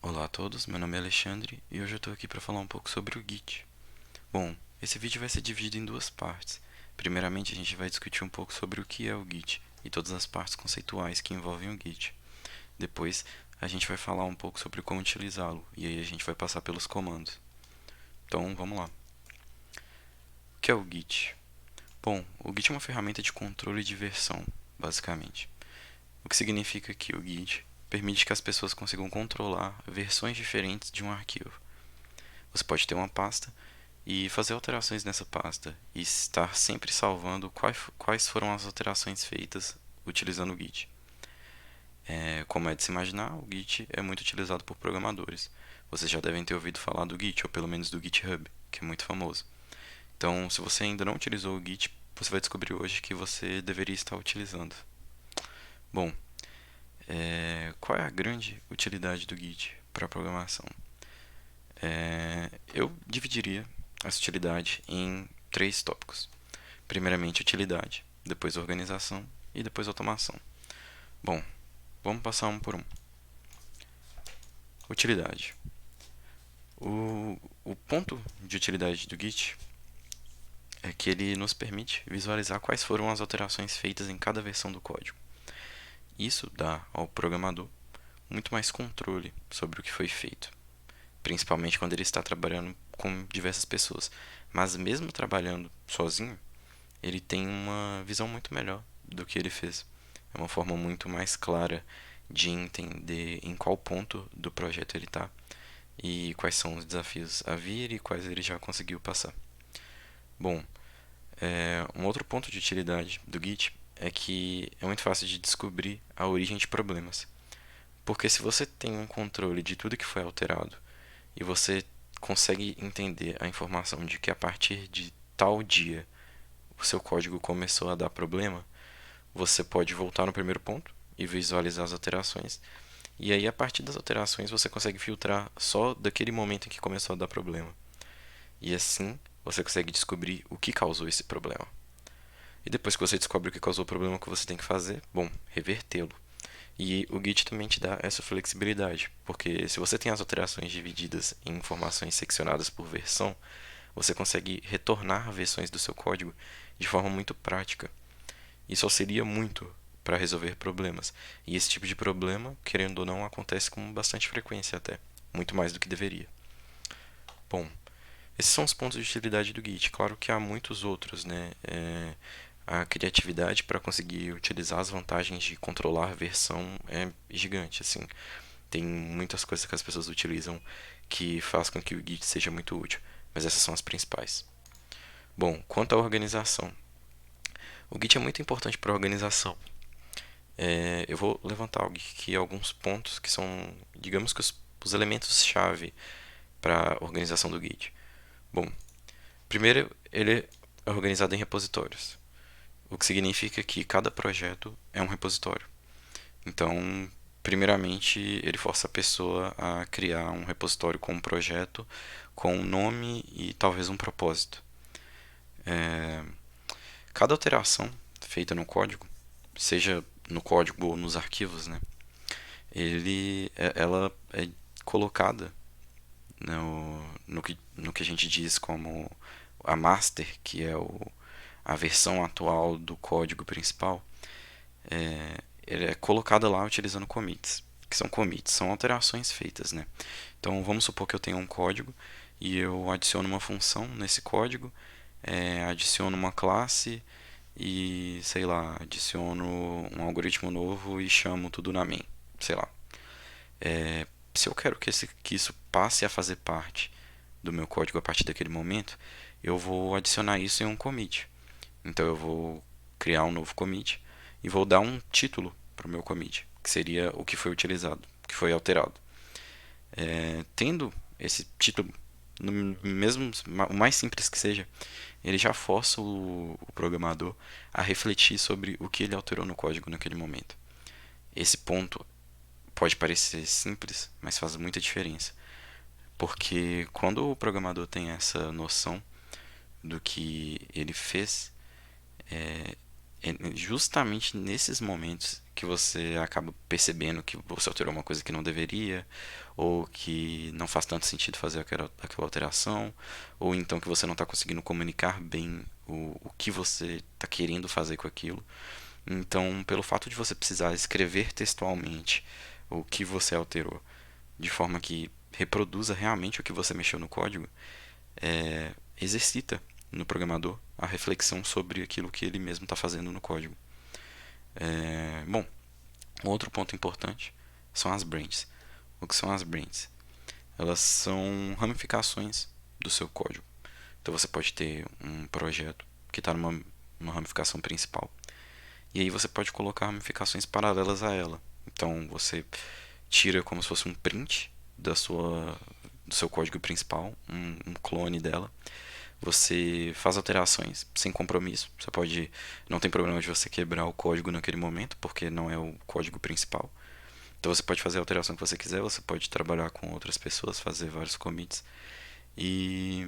Olá a todos, meu nome é Alexandre e hoje eu estou aqui para falar um pouco sobre o Git. Bom, esse vídeo vai ser dividido em duas partes. Primeiramente, a gente vai discutir um pouco sobre o que é o Git e todas as partes conceituais que envolvem o Git. Depois, a gente vai falar um pouco sobre como utilizá-lo e aí a gente vai passar pelos comandos. Então, vamos lá. O que é o Git? Bom, o Git é uma ferramenta de controle de versão, basicamente. O que significa que o Git permite que as pessoas consigam controlar versões diferentes de um arquivo. Você pode ter uma pasta e fazer alterações nessa pasta e estar sempre salvando quais foram as alterações feitas utilizando o Git. Como é de se imaginar, o Git é muito utilizado por programadores. Vocês já devem ter ouvido falar do Git, ou pelo menos do GitHub, que é muito famoso. Então, se você ainda não utilizou o Git, você vai descobrir hoje que você deveria estar utilizando. Bom, qual é a grande utilidade do Git para a programação? Eu dividiria essa utilidade em três tópicos. Primeiramente, utilidade, depois organização e depois automação. Bom, vamos passar um por um. Utilidade. O ponto de utilidade do Git é que ele nos permite visualizar quais foram as alterações feitas em cada versão do código. Isso dá ao programador muito mais controle sobre o que foi feito, principalmente quando ele está trabalhando com diversas pessoas. Mas mesmo trabalhando sozinho, ele tem uma visão muito melhor do que ele fez. É uma forma muito mais clara de entender em qual ponto do projeto ele está e quais são os desafios a vir e quais ele já conseguiu passar. Bom, um outro ponto de utilidade do Git é que é muito fácil de descobrir a origem de problemas. Porque se você tem um controle de tudo que foi alterado e você consegue entender a informação de que a partir de tal dia o seu código começou a dar problema, você pode voltar no primeiro ponto e visualizar as alterações. E aí, a partir das alterações, você consegue filtrar só daquele momento em que começou a dar problema. E assim, você consegue descobrir o que causou esse problema. E depois que você descobre o que causou o problema, o que você tem que fazer? Bom, revertê-lo. E o Git também te dá essa flexibilidade, porque se você tem as alterações divididas em informações seccionadas por versão, você consegue retornar versões do seu código de forma muito prática. Isso auxilia muito para resolver problemas. E esse tipo de problema, querendo ou não, acontece com bastante frequência até, muito mais do que deveria. Bom, esses são os pontos de utilidade do Git. Claro que há muitos outros, né? A criatividade para conseguir utilizar as vantagens de controlar a versão é gigante, assim. Tem muitas coisas que as pessoas utilizam que faz com que o Git seja muito útil, mas essas são as principais. Bom, quanto à organização, o Git é muito importante para a organização. Eu vou levantar aqui alguns pontos que são, digamos que os elementos-chave para a organização do Git. Bom, primeiro, ele é organizado em repositórios, o que significa que cada projeto é um repositório. Então, primeiramente, ele força a pessoa a criar um repositório com um projeto, com um nome e talvez um propósito. É, Cada alteração feita no código, seja no código ou nos arquivos, né, ela é colocada no que a gente diz como a master, que é a versão atual do código principal. Ele é colocada lá utilizando commits. Que são commits? São alterações feitas, né? Então vamos supor que eu tenho um código e eu adiciono uma função nesse código, adiciono uma classe e, sei lá, adiciono um algoritmo novo e chamo tudo na main, sei lá. Se eu quero que isso passe a fazer parte do meu código a partir daquele momento, eu vou adicionar isso em um commit. Então eu vou criar um novo commit e vou dar um título para o meu commit, que seria o que foi utilizado, o que foi alterado. Tendo esse título, no mesmo o mais simples que seja, ele já força o programador a refletir sobre o que ele alterou no código naquele momento. Esse ponto pode parecer simples, mas faz muita diferença, porque quando o programador tem essa noção do que ele fez, é justamente nesses momentos que você acaba percebendo que você alterou uma coisa que não deveria, ou que não faz tanto sentido fazer aquela alteração, ou então que você não está conseguindo comunicar bem o que você está querendo fazer com aquilo. Então, pelo fato de você precisar escrever textualmente o que você alterou, de forma que reproduza realmente o que você mexeu no código, exercita no programador a reflexão sobre aquilo que ele mesmo está fazendo no código. Bom, um outro ponto importante são as branches. O que são as branches? Elas são ramificações do seu código. Então você pode ter um projeto que está numa ramificação principal. E aí você pode colocar ramificações paralelas a ela. Então você tira como se fosse um print do seu código principal, um clone dela. Você faz alterações sem compromisso. Você pode, não tem problema de você quebrar o código naquele momento, porque não é o código principal. Então você pode fazer a alteração que você quiser, você pode trabalhar com outras pessoas, fazer vários commits. E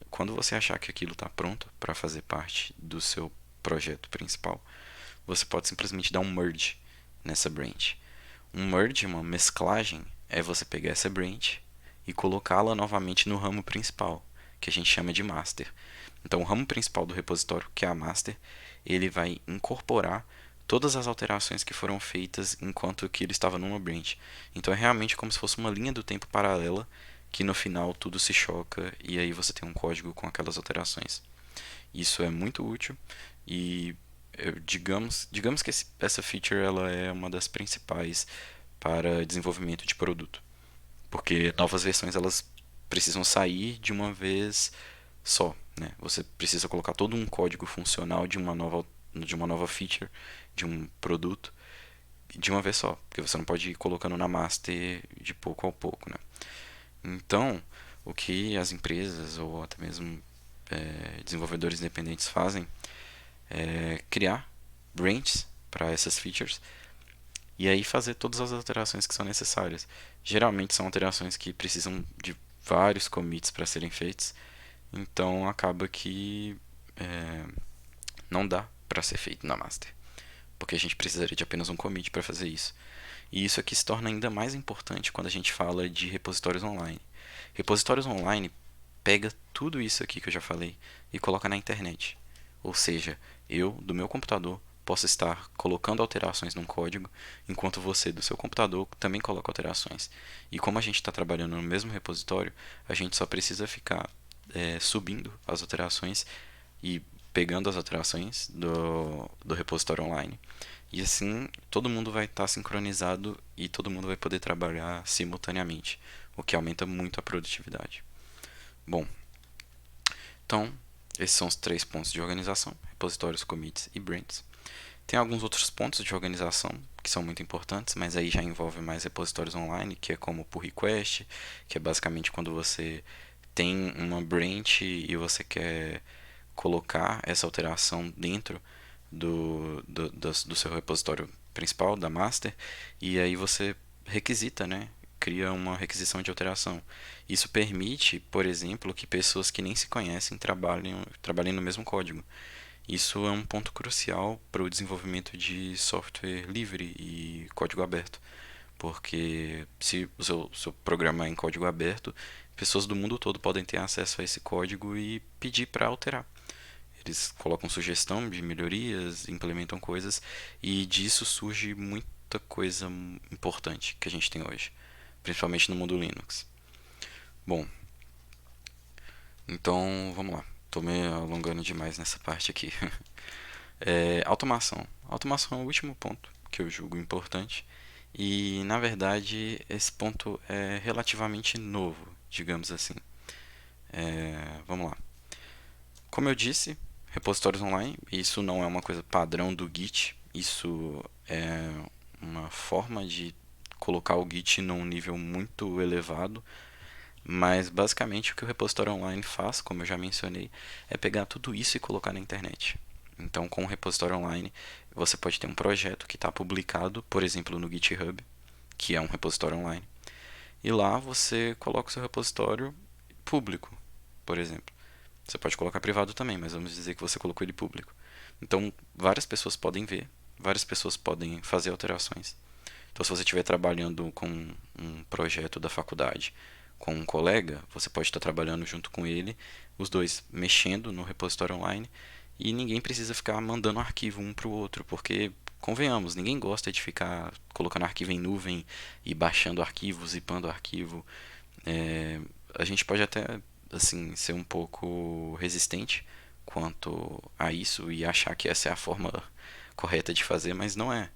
quando você achar que aquilo está pronto para fazer parte do seu projeto principal, você pode simplesmente dar um merge nessa branch. Um merge, uma mesclagem, é você pegar essa branch e colocá-la novamente no ramo principal, que a gente chama de master. Então, o ramo principal do repositório, que é a master, ele vai incorporar todas as alterações que foram feitas enquanto que ele estava numa branch. Então, é realmente como se fosse uma linha do tempo paralela, que no final tudo se choca e aí você tem um código com aquelas alterações. Isso é muito útil e digamos que essa feature ela é uma das principais para desenvolvimento de produto, porque novas versões elas precisam sair de uma vez só, né? Você precisa colocar todo um código funcional de uma nova feature de um produto de uma vez só, porque você não pode ir colocando na master de pouco a pouco, né? Então, o que as empresas ou até mesmo desenvolvedores independentes fazem é criar branches para essas features e aí fazer todas as alterações que são necessárias. Geralmente são alterações que precisam de vários commits para serem feitos, então acaba que não dá para ser feito na master, porque a gente precisaria de apenas um commit para fazer isso. E isso aqui se torna ainda mais importante quando a gente fala de repositórios online. Repositórios online pega tudo isso aqui que eu já falei e coloca na internet. Ou seja, eu, do meu computador, posso estar colocando alterações num código, enquanto você, do seu computador, também coloca alterações. E como a gente está trabalhando no mesmo repositório, a gente só precisa ficar subindo as alterações e pegando as alterações do repositório online. E assim, todo mundo vai estar sincronizado e todo mundo vai poder trabalhar simultaneamente, o que aumenta muito a produtividade. Bom, então, esses são os 3 pontos de organização: repositórios, commits e branches. Tem alguns outros pontos de organização que são muito importantes, mas aí já envolve mais repositórios online, que é como o pull request, que é basicamente quando você tem uma branch e você quer colocar essa alteração dentro do seu repositório principal, da master, e aí você requisita, né? Cria uma requisição de alteração. Isso permite, por exemplo, que pessoas que nem se conhecem trabalhem no mesmo código. Isso é um ponto crucial para o desenvolvimento de software livre e código aberto, porque se o seu programa é em código aberto, pessoas do mundo todo podem ter acesso a esse código e pedir para alterar. Eles colocam sugestão de melhorias, implementam coisas e disso surge muita coisa importante que a gente tem hoje, principalmente no mundo Linux. Bom, então vamos lá. Estou me alongando demais nessa parte aqui. Automação. Automação é o último ponto que eu julgo importante. E, na verdade, esse ponto é relativamente novo, digamos assim. Vamos lá. Como eu disse, repositórios online, isso não é uma coisa padrão do Git. Isso é uma forma de colocar o Git num nível muito elevado. Mas basicamente o que o repositório online faz, como eu já mencionei, é pegar tudo isso e colocar na internet. Então, com o repositório online, você pode ter um projeto que está publicado, por exemplo, no GitHub, que é um repositório online. E lá você coloca o seu repositório público, por exemplo. Você pode colocar privado também, mas vamos dizer que você colocou ele público. Então, várias pessoas podem ver, várias pessoas podem fazer alterações. Então, se você estiver trabalhando com um projeto da faculdade com um colega, você pode estar trabalhando junto com ele, os dois mexendo no repositório online, e ninguém precisa ficar mandando arquivo um para o outro, porque, convenhamos, ninguém gosta de ficar colocando arquivo em nuvem e baixando arquivo, zipando arquivo. É, a gente pode até assim ser um pouco resistente quanto a isso e achar que essa é a forma correta de fazer, mas não é.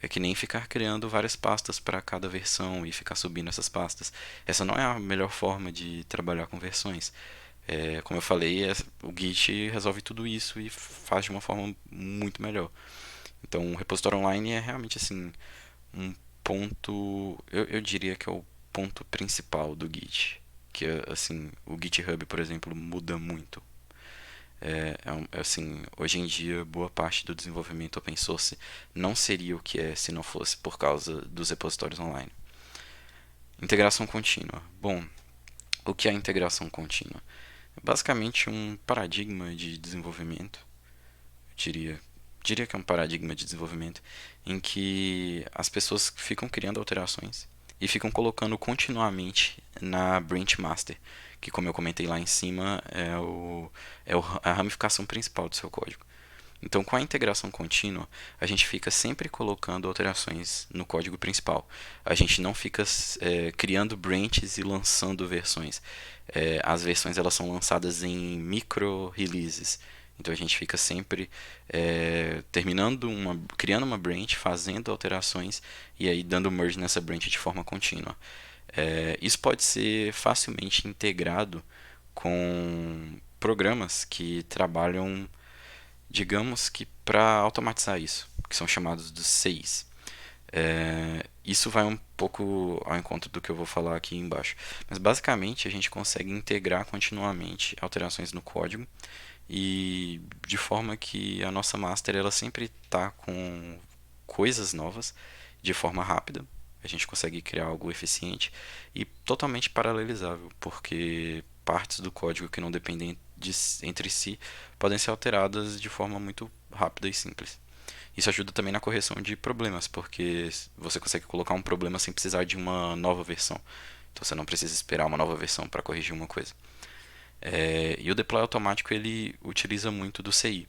É que nem ficar criando várias pastas para cada versão e ficar subindo essas pastas. Essa não é a melhor forma de trabalhar com versões. Como eu falei, o Git resolve tudo isso e faz de uma forma muito melhor. Então, o repositório online é realmente assim um ponto, eu diria que é o ponto principal do Git, que assim o GitHub, por exemplo, muda muito. Assim, hoje em dia, boa parte do desenvolvimento open source não seria o que é se não fosse por causa dos repositórios online. Integração contínua. Bom, o que é integração contínua? É basicamente um paradigma de desenvolvimento, eu diria que é um paradigma de desenvolvimento em que as pessoas ficam criando alterações e ficam colocando continuamente na branch master, que como eu comentei lá em cima é a ramificação principal do seu código. Então, com a integração contínua, a gente fica sempre colocando alterações no código principal. A gente não fica criando branches e lançando versões. As versões elas são lançadas em micro releases. Então a gente fica sempre criando uma branch, fazendo alterações e aí dando merge nessa branch de forma contínua. Isso pode ser facilmente integrado com programas que trabalham, digamos que para automatizar isso, que são chamados de CIs. Isso vai um pouco ao encontro do que eu vou falar aqui embaixo. Mas basicamente a gente consegue integrar continuamente alterações no código e de forma que a nossa master ela sempre está com coisas novas de forma rápida. A gente consegue criar algo eficiente e totalmente paralelizável, porque partes do código que não dependem entre si podem ser alteradas de forma muito rápida e simples. Isso ajuda também na correção de problemas, porque você consegue colocar um problema sem precisar de uma nova versão. Então você não precisa esperar uma nova versão para corrigir uma coisa. E o deploy automático ele utiliza muito do CI.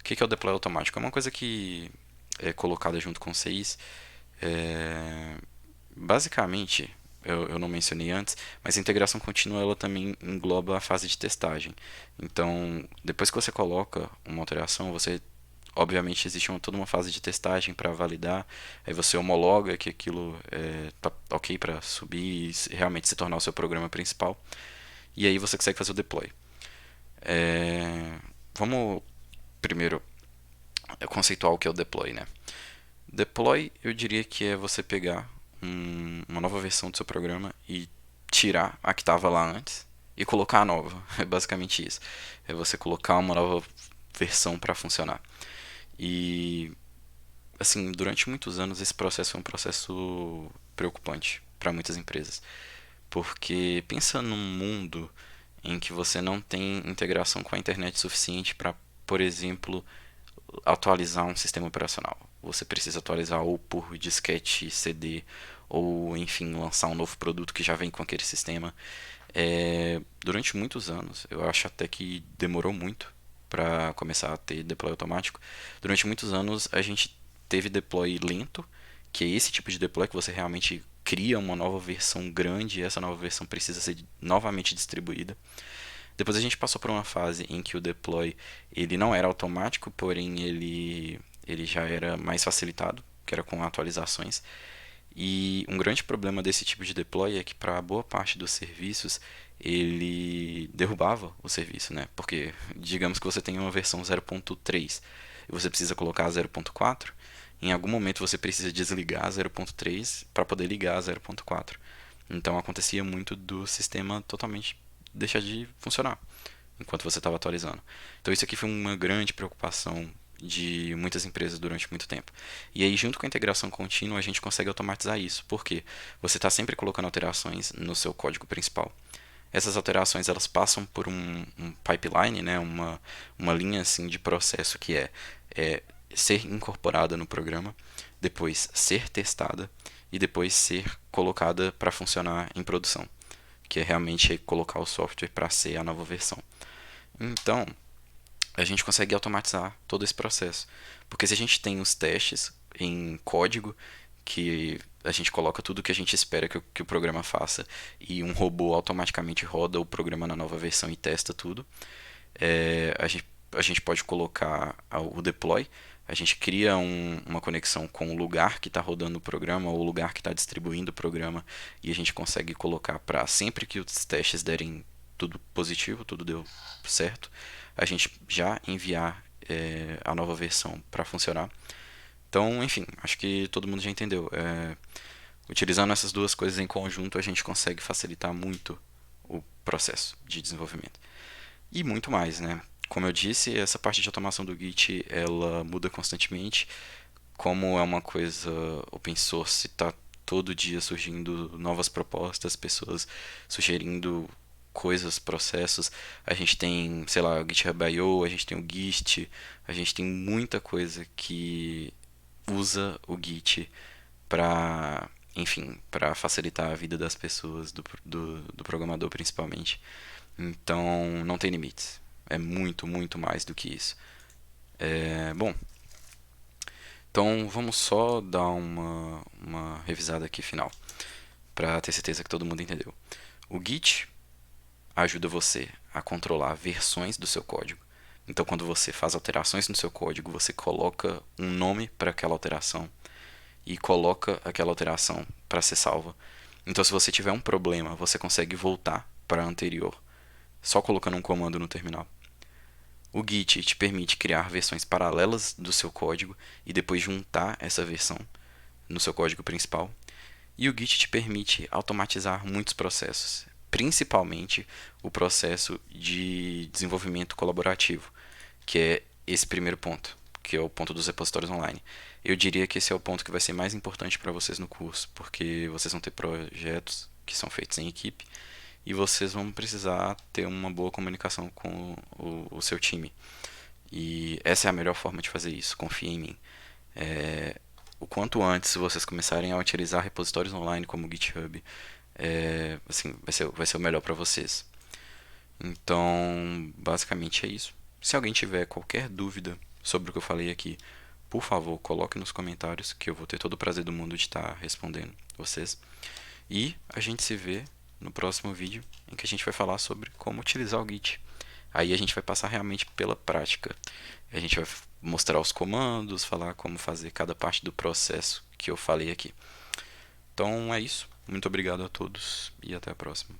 O que é o deploy automático? É uma coisa que é colocada junto com CIs. É, basicamente, eu não mencionei antes, mas a integração contínua ela também engloba a fase de testagem. Então, depois que você coloca uma alteração, você obviamente existe toda uma fase de testagem para validar, aí você homologa que aquilo está ok para subir e realmente se tornar o seu programa principal, e aí você consegue fazer o deploy. Vamos primeiro conceituar o que é o deploy, né? Deploy eu diria que é você pegar uma nova versão do seu programa e tirar a que estava lá antes e colocar a nova. É basicamente isso. É você colocar uma nova versão para funcionar. E assim, durante muitos anos esse processo é um processo preocupante para muitas empresas, porque pensa num mundo em que você não tem integração com a internet suficiente para, por exemplo, atualizar um sistema operacional. Você precisa atualizar ou por disquete CD ou, enfim, lançar um novo produto que já vem com aquele sistema. Durante muitos anos, eu acho até que demorou muito para começar a ter deploy automático. Durante muitos anos a gente teve deploy lento, que é esse tipo de deploy que você realmente cria uma nova versão grande e essa nova versão precisa ser novamente distribuída. Depois a gente passou por uma fase em que o deploy ele não era automático, porém ele já era mais facilitado, que era com atualizações. E um grande problema desse tipo de deploy é que para boa parte dos serviços ele derrubava o serviço, né? Porque digamos que você tem uma versão 0.3 e você precisa colocar a 0.4, em algum momento você precisa desligar a 0.3 para poder ligar a 0.4. Então acontecia muito do sistema totalmente deixar de funcionar enquanto você estava atualizando. Então isso aqui foi uma grande preocupação de muitas empresas durante muito tempo. E aí, junto com a integração contínua, a gente consegue automatizar isso. Por quê? Você está sempre colocando alterações no seu código principal. Essas alterações elas passam por um pipeline, né, uma linha assim de processo que é ser incorporada no programa, depois ser testada e depois ser colocada para funcionar em produção, que é realmente colocar o software para ser a nova versão. Então, a gente consegue automatizar todo esse processo. Porque se a gente tem os testes em código, que a gente coloca tudo que a gente espera que o programa faça, e um robô automaticamente roda o programa na nova versão e testa tudo, a gente pode colocar o deploy, a gente cria uma conexão com o lugar que está rodando o programa ou o lugar que está distribuindo o programa, e a gente consegue colocar para sempre que os testes derem tudo positivo, tudo deu certo, a gente já enviar a nova versão para funcionar. Então, enfim, acho que todo mundo já entendeu. Utilizando essas duas coisas em conjunto, a gente consegue facilitar muito o processo de desenvolvimento. E muito mais, né? Como eu disse, essa parte de automação do Git, ela muda constantemente. Como é uma coisa open source, está todo dia surgindo novas propostas, pessoas sugerindo coisas, processos. A gente tem, sei lá, o GitHub I/O, a gente tem o Gist, a gente tem muita coisa que usa o Git para, enfim, para facilitar a vida das pessoas, do programador principalmente. Então, não tem limites. É muito, muito mais do que isso. Bom, então vamos só dar uma revisada aqui final, para ter certeza que todo mundo entendeu. O Git ajuda você a controlar versões do seu código. Então, quando você faz alterações no seu código, você coloca um nome para aquela alteração e coloca aquela alteração para ser salva. Então, se você tiver um problema, você consegue voltar para a anterior só colocando um comando no terminal. O Git te permite criar versões paralelas do seu código e depois juntar essa versão no seu código principal. E o Git te permite automatizar muitos processos, principalmente o processo de desenvolvimento colaborativo, que é esse primeiro ponto, que é o ponto dos repositórios online. Eu diria que esse é o ponto que vai ser mais importante para vocês no curso, porque vocês vão ter projetos que são feitos em equipe e vocês vão precisar ter uma boa comunicação com o seu time. E essa é a melhor forma de fazer isso, confia em mim. O quanto antes vocês começarem a utilizar repositórios online como o GitHub, assim, vai ser o melhor para vocês. Então, basicamente é isso. Se alguém tiver qualquer dúvida sobre o que eu falei aqui, por favor, coloque nos comentários que eu vou ter todo o prazer do mundo de estar respondendo vocês. E a gente se vê no próximo vídeo, em que a gente vai falar sobre como utilizar o Git. Aí a gente vai passar realmente pela prática. A gente vai mostrar os comandos, falar como fazer cada parte do processo que eu falei aqui. Então é isso. Muito obrigado a todos e até a próxima.